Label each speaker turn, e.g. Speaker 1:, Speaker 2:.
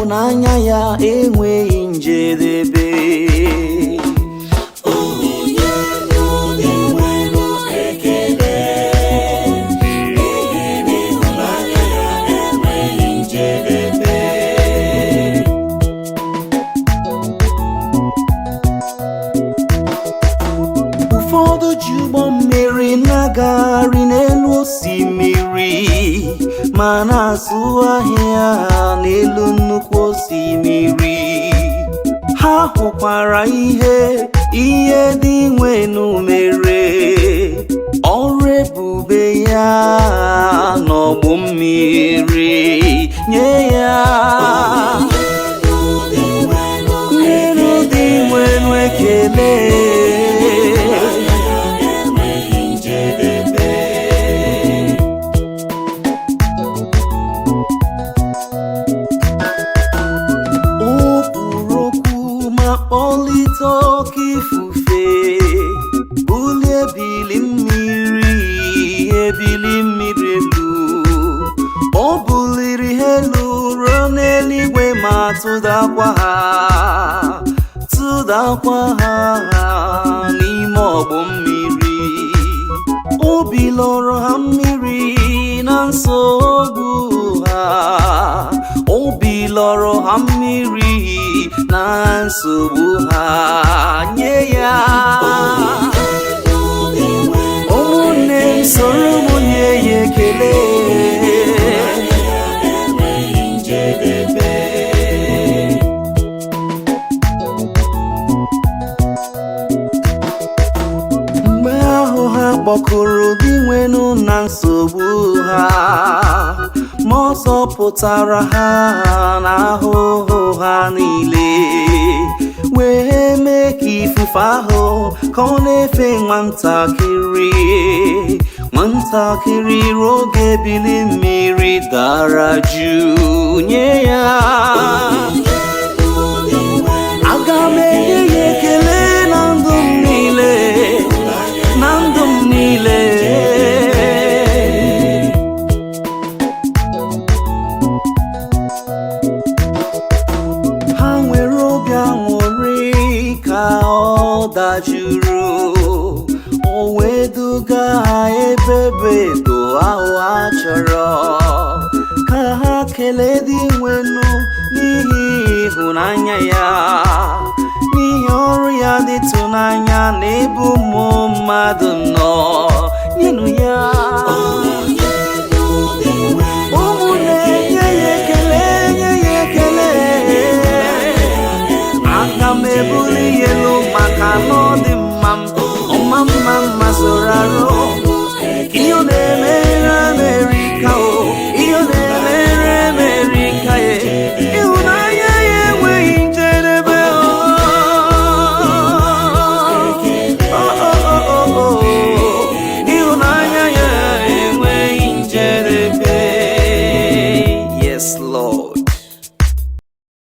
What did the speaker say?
Speaker 1: N'anya ya enweghị njedebe. Onye n'ụdị nwere ekele n'ihi n'ịhụnanya ya enweghị njedebe. Ụfọdụ ji ụgbọ mmiri na-agagharị n'elu osimiri ma na-azụ ahịa n'elu nnukwu osimiri. Ha hụkwara ihe dị nwenu mere, ọrụ ebube ya n'ọgbụ mmiri nye ya. Nyenu dị nwenu ekele. Kpọlite oke ifufe, bulie ebili mmiri elu. O buliri ha elu ruo n'eluigwe ma tụdakwa ha n'ime ọgbụ mmiri. Obi lọrọ ha mmiri na nsogbu ha. Obi lọrọ ha mmiri na nsogbu ha nye ya. Ụmụnne m soro m nye ya ekele. Mgbe ahụ ha kpọkụrụ dị nwenu na nsogbu ha, ma ọ zọpụtara ha n'ahụhụ ha niile, wee mee ka ifufe ahụ ka ọ na-efe nwatakịrị ruo oge ebili mmiri dara jụụ nye ya. Aga m enye ya ekele na ndụ m niile, na ndụ m niile. Ha nwere obi aṅụrị ka ọ dajụrụ, o wee duga ha ebe edo ahụ ha chọrọ. Ka ha kelee dị nwenu n'ihi ịhụnanya ya, n'ihi ọrụ ya dịtụnanya n'ebe ụmụ mmadụ nọ. Nyenu ya. Ụmụnne nye ya ekele, nye ya ekele. Aga m ebuli ya elu maka na ọ dị mma, ọma mma soro arụ. Ihe ọ na-emere Amerika o.